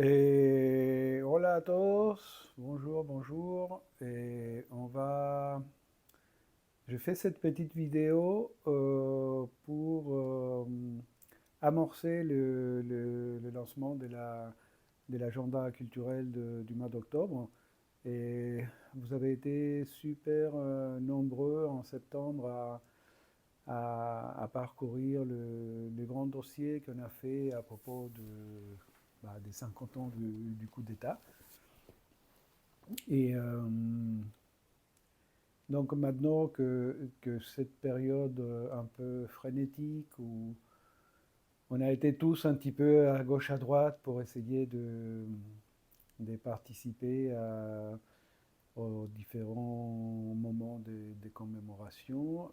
Et hola a todos, bonjour, bonjour. Je fais cette petite vidéo pour amorcer le lancement de l'agenda culturel du mois d'octobre. Et vous avez été super nombreux en septembre à parcourir le grand dossier qu'on a fait à propos des 50 ans du coup d'État. Et donc maintenant que cette période un peu frénétique où on a été tous un petit peu à gauche à droite pour essayer de participer aux différents moments des commémorations,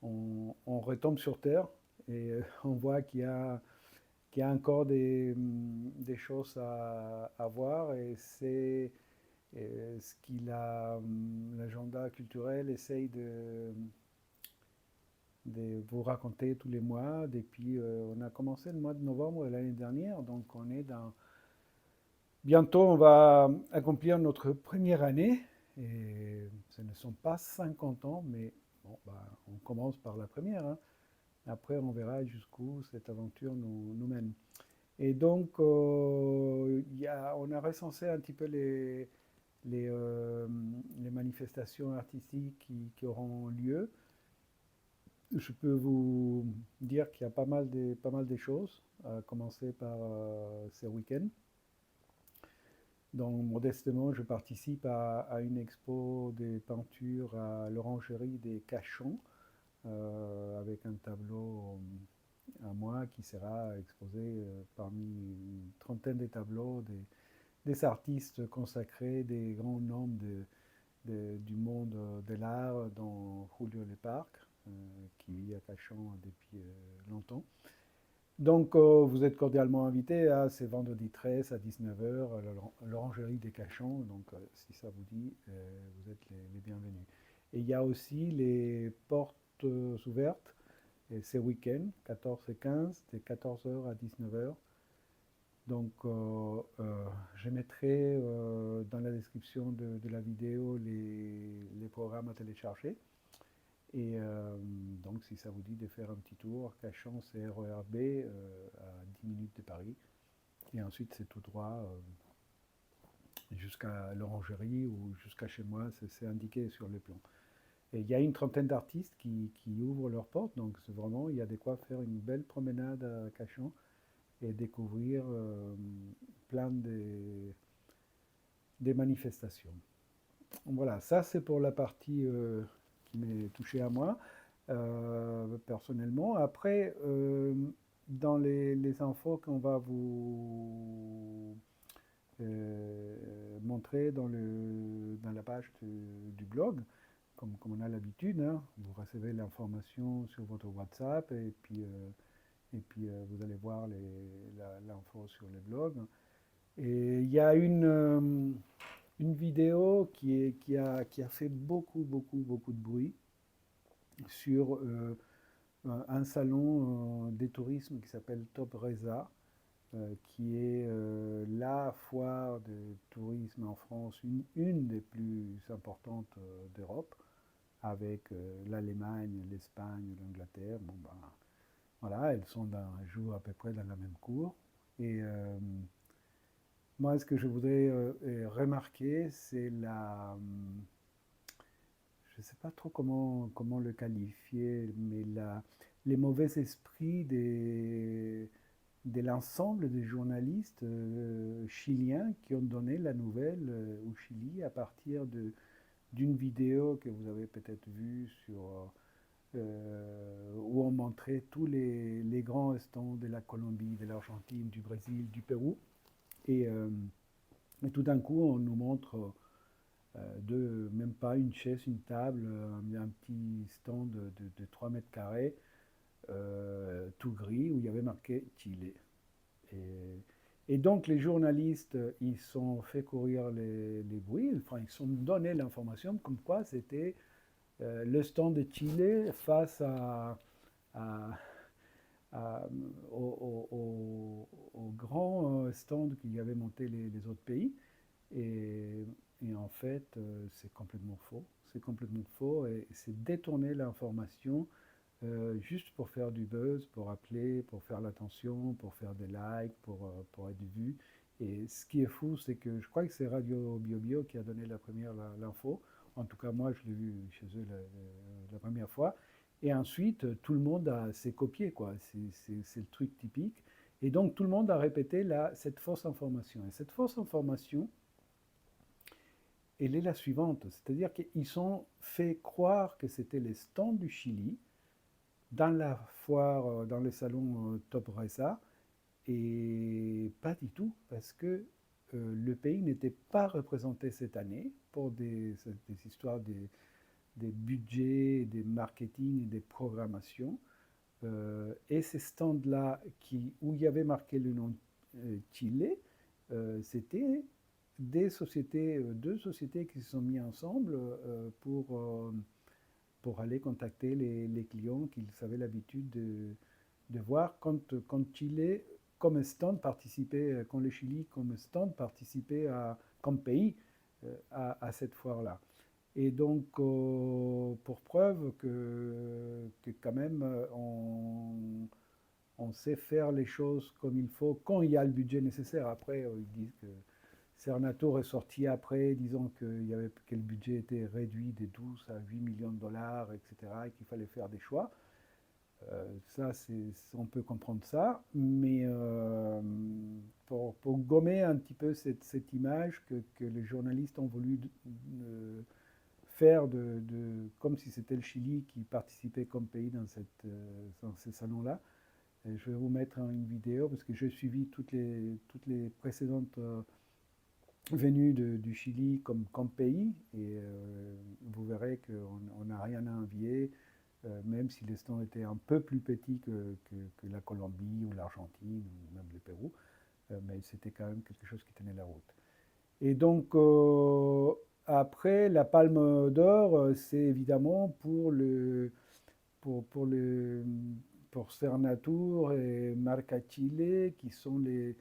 on retombe sur Terre et on voit qu'il y a encore des choses à voir et c'est ce l'agenda culturel essaye de vous raconter tous les mois. Depuis, on a commencé le mois de novembre de l'année dernière, donc on est dans... Bientôt, on va accomplir notre première année, et ce ne sont pas 50 ans, mais bon, on commence par la première, hein. Après, on verra jusqu'où cette aventure nous mène. Et donc, on a recensé un petit peu les, euh, les manifestations artistiques qui auront lieu. Je peux vous dire qu'il y a pas mal de choses, à commencer par ce week-end. Donc, modestement, je participe à une expo des peintures à l'Orangerie des Cachons, avec un tableau à moi qui sera exposé parmi une trentaine de tableaux des artistes consacrés, des grands noms du monde de l'art, dont Julio Leparc, qui vit à Cachan depuis longtemps. Donc, vous êtes cordialement invités à ce vendredi 13 à 19h à l'Orangerie des Cachons. Donc, si ça vous dit, vous êtes les bienvenus. Et il y a aussi les portes ouvertes, et c'est week-end, 14 et 15, de 14h à 19h. Donc, je mettrai dans la description de la vidéo les programmes à télécharger. Et donc, si ça vous dit de faire un petit tour, Cachan, c'est RER B, à 10 minutes de Paris. Et ensuite, c'est tout droit jusqu'à l'Orangerie ou jusqu'à chez moi, c'est indiqué sur le plan. Et il y a une trentaine d'artistes qui ouvrent leurs portes, donc c'est vraiment, il y a de quoi faire une belle promenade à Cachan et découvrir plein des manifestations. Voilà, ça c'est pour la partie qui m'est touchée à moi, personnellement. Après, dans les infos qu'on va vous montrer dans la page du blog, comme on a l'habitude, hein, vous recevez l'information sur votre WhatsApp et puis vous allez voir l'info sur le blog. Et il y a une vidéo qui a fait beaucoup de bruit sur un salon des tourismes qui s'appelle Top Reza, qui est la foire de tourisme en France, une des plus importantes d'Europe, avec l'Allemagne, l'Espagne, l'Angleterre. Bon, ben, voilà, elles jouent à peu près dans la même cour. Et moi, ce que je voudrais remarquer, c'est je ne sais pas trop comment le qualifier, mais les mauvais esprits de l'ensemble des journalistes chiliens qui ont donné la nouvelle au Chili à partir d'une vidéo que vous avez peut-être vue où on montrait tous les grands stands de la Colombie, de l'Argentine, du Brésil, du Pérou. Et, euh, et tout d'un coup, on nous montre même pas une chaise, une table, un petit stand de 3 mètres carrés, tout gris, où il y avait marqué Chile. Et, et donc les journalistes, ils sont fait courir les bruits, enfin ils sont donné l'information comme quoi c'était le stand de Chile face à à- au grand stand qu'il y avait monté les autres pays. Et, et en fait, c'est complètement faux. C'est complètement faux et c'est détourner l'information juste pour faire du buzz, pour appeler, pour faire l'attention, pour faire des likes, pour être vu. Et ce qui est fou, c'est que je crois que c'est Radio BioBio qui a donné la première l'info. En tout cas, moi, je l'ai vu chez eux la première fois. Et ensuite, tout le monde s'est copié, quoi. C'est le truc typique. Et donc, tout le monde a répété cette fausse information. Et cette fausse information, elle est la suivante. C'est-à-dire qu'ils ont fait croire que c'était les stands du Chili dans la foire, dans le salon Top Reza, et pas du tout, parce que le pays n'était pas représenté cette année pour des histoires des budgets, des marketing et des programmations. Et ces stands-là, où il y avait marqué le nom Chile, c'était deux sociétés qui se sont mis ensemble pour aller contacter les clients qu'ils avaient l'habitude de voir quand Chile, comme stand, participait, quand le Chili, comme stand, participait comme pays à cette foire-là. Et donc, pour preuve que quand même, on sait faire les choses comme il faut quand il y a le budget nécessaire. Après, ils disent que Cernato est sorti après, disant que le budget était réduit de 12 à 8 millions de dollars, etc., et qu'il fallait faire des choix. Ça, on peut comprendre ça, mais pour gommer un petit peu cette image que les journalistes ont voulu faire comme si c'était le Chili qui participait comme pays dans ces salons-là. Et je vais vous mettre une vidéo parce que j'ai suivi toutes les précédentes venues du Chili comme pays et vous verrez qu'on n'a rien à envier, même si les stands étaient un peu plus petits que la Colombie ou l'Argentine ou même le Pérou, mais c'était quand même quelque chose qui tenait la route. Et donc, après, la Palme d'Or, c'est évidemment pour le, pour Cernatur et Marca Chile, qui sont les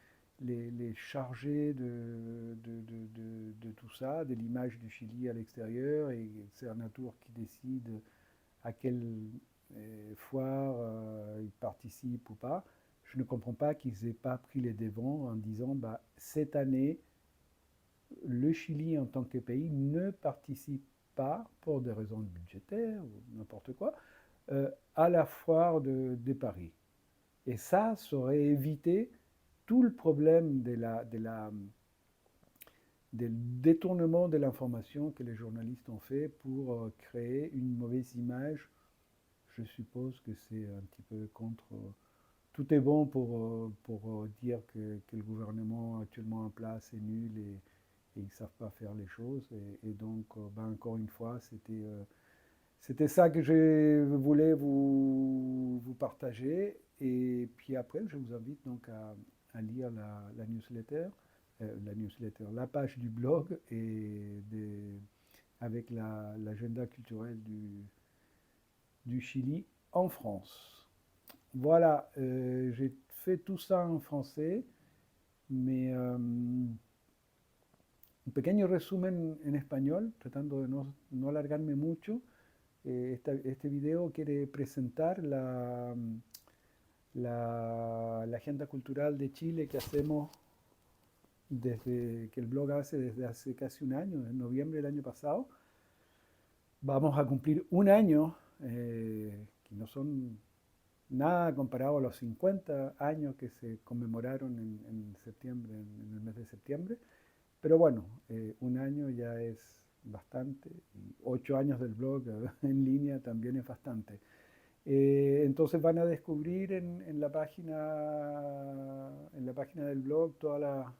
chargés de tout ça, de l'image du Chili à l'extérieur, et Cernatur qui décide à quelle foire ils participent ou pas. Je ne comprends pas qu'ils n'aient pas pris les devants en disant, bah, cette année, le Chili en tant que pays ne participe pas, pour des raisons budgétaires ou n'importe quoi, à la foire de Paris. Et ça aurait évité tout le problème des détournements de l'information que les journalistes ont fait pour créer une mauvaise image. Je suppose que c'est un petit peu contre. Tout est bon pour dire que le gouvernement actuellement en place est nul et ils ne savent pas faire les choses. Et donc, ben, encore une fois, c'était ça que je voulais vous partager. Et puis après, je vous invite donc à lire la page du blog avec l'agenda culturel du Chili en France. Voilà, j'ai fait tout ça en français, mais un pequeño resumen en español, tratando de no alargarme mucho. Este video quiere presentar la agenda cultural de Chile que hacemos que el blog hace desde hace casi un año, en noviembre del año pasado. Vamos a cumplir un año, que no son nada comparado a los 50 años que se conmemoraron en septiembre, en el mes de septiembre. Pero bueno, un año ya es bastante, y 8 años del blog en línea también es bastante. Entonces van a descubrir en la página del blog todas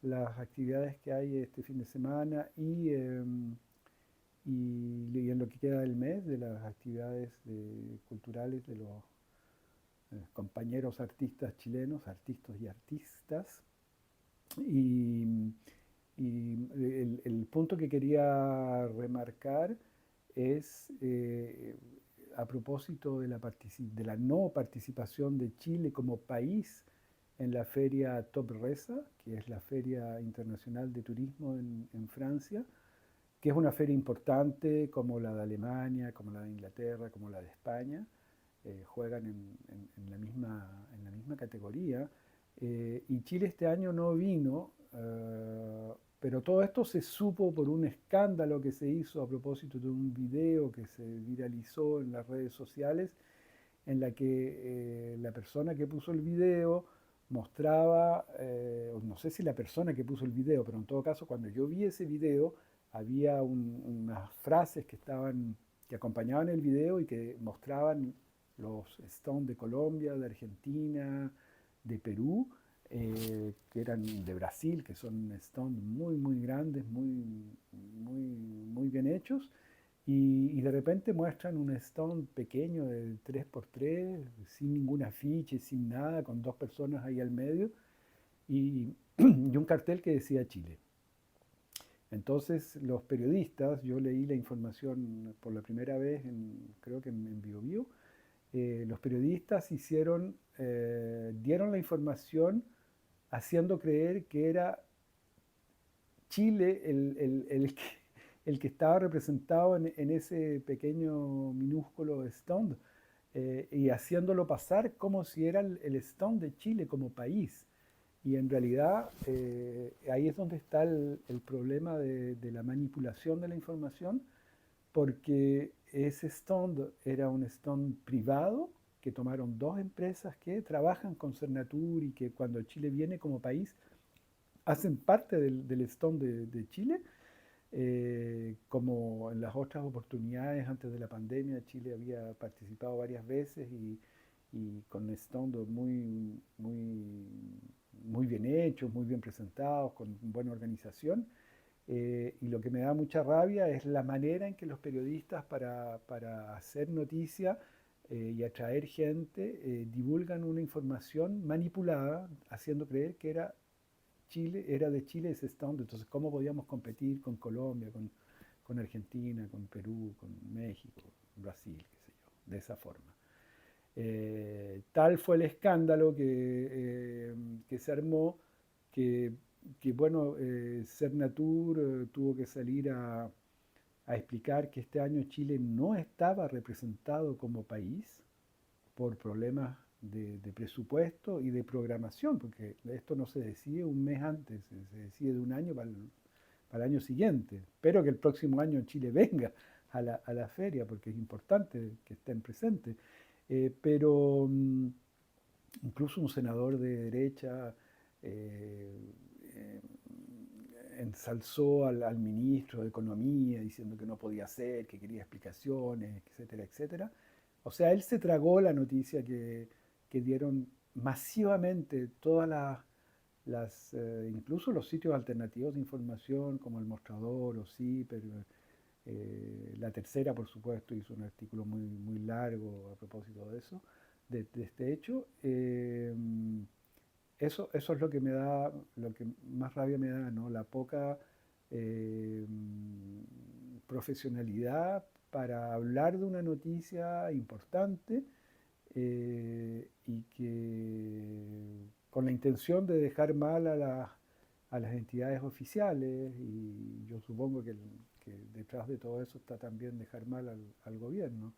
las actividades que hay este fin de semana y en lo que queda del mes de las actividades culturales de los compañeros artistas chilenos, artistas y artistas. Y, y el punto que quería remarcar es a propósito de la no participación de Chile como país en la feria Top Resa, que es la Feria Internacional de Turismo en Francia, que es una feria importante como la de Alemania, como la de Inglaterra, como la de España, juegan en la misma categoría. Y Chile este año no vino, pero todo esto se supo por un escándalo que se hizo a propósito de un video que se viralizó en las redes sociales, en la que la persona que puso el video mostraba, no sé si la persona que puso el video, pero en todo caso cuando yo vi ese video, había unas frases que acompañaban el video y que mostraban los stones de Colombia, de Argentina, de Perú, que eran de Brasil, que son stones muy, muy grandes, muy bien hechos. Y de repente muestran un stone pequeño de 3x3, sin ningún afiche, sin nada, con dos personas ahí al medio, y, y un cartel que decía Chile. Entonces los periodistas, yo leí la información por la primera vez, creo que en BioBio, los periodistas dieron la información haciendo creer que era Chile el que estaba representado en ese pequeño, minúsculo stand, y haciéndolo pasar como si era el stand de Chile como país. Y en realidad ahí es donde está el problema de la manipulación de la información, porque ese stand era un stand privado que tomaron dos empresas que trabajan con Cernatur y que cuando Chile viene como país hacen parte del stand de Chile, como en las otras oportunidades antes de la pandemia. Chile había participado varias veces y con stand muy bien hechos, muy bien presentados, con buena organización. Y lo que me da mucha rabia es la manera en que los periodistas para hacer noticia y atraer gente divulgan una información manipulada, haciendo creer que era de Chile ese stand. Entonces, ¿cómo podíamos competir con Colombia, con Argentina, con Perú, con México, con Brasil, qué sé yo, de esa forma? Tal fue el escándalo que se armó que, bueno, Cernatur tuvo que salir a explicar que este año Chile no estaba representado como país por problemas de presupuesto y de programación, porque esto no se decide un mes antes, se decide de un año para el año siguiente. Espero que el próximo año Chile venga a la feria, porque es importante que estén presentes. Pero incluso un senador de derecha eh, eh, ensalzó al ministro de Economía diciendo que no podía ser, que quería explicaciones, etcétera, etcétera. O sea, él se tragó la noticia que dieron masivamente todas incluso los sitios alternativos de información como El Mostrador o CIPER. La Tercera, por supuesto, hizo un artículo muy largo a propósito de eso, de este hecho. Eso es lo que me da, lo que más rabia me da, ¿no? La poca eh, profesionalidad para hablar de una noticia importante, y que con la intención de dejar mal a las entidades oficiales, y yo supongo que detrás de todo eso está también dejar mal al gobierno.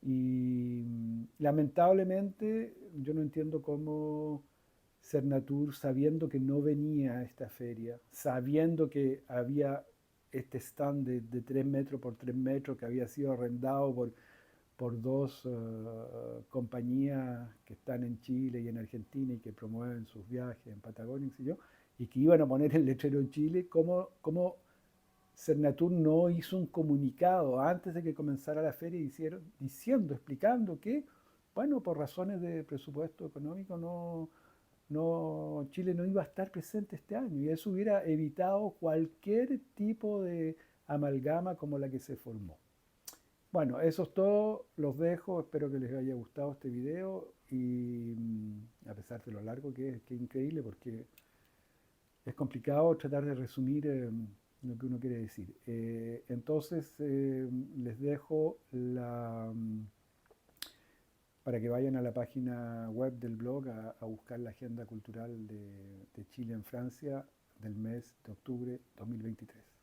Y lamentablemente yo no entiendo cómo Cernatur, sabiendo que no venía a esta feria, sabiendo que había este stand de 3 metros por 3 metros que había sido arrendado por dos compañías que están en Chile y en Argentina y que promueven sus viajes en Patagonia, y que iban a poner el letrero en Chile, ¿cómo Cernatur no hizo un comunicado antes de que comenzara la feria explicando que, bueno, por razones de presupuesto económico Chile no iba a estar presente este año, y eso hubiera evitado cualquier tipo de amalgama como la que se formó? Bueno, eso es todo, los dejo, espero que les haya gustado este video y a pesar de lo largo que es increíble, porque es complicado tratar de resumir lo que uno quiere decir. Entonces les dejo para que vayan a la página web del blog a buscar la agenda cultural de Chile en Francia del mes de octubre 2023.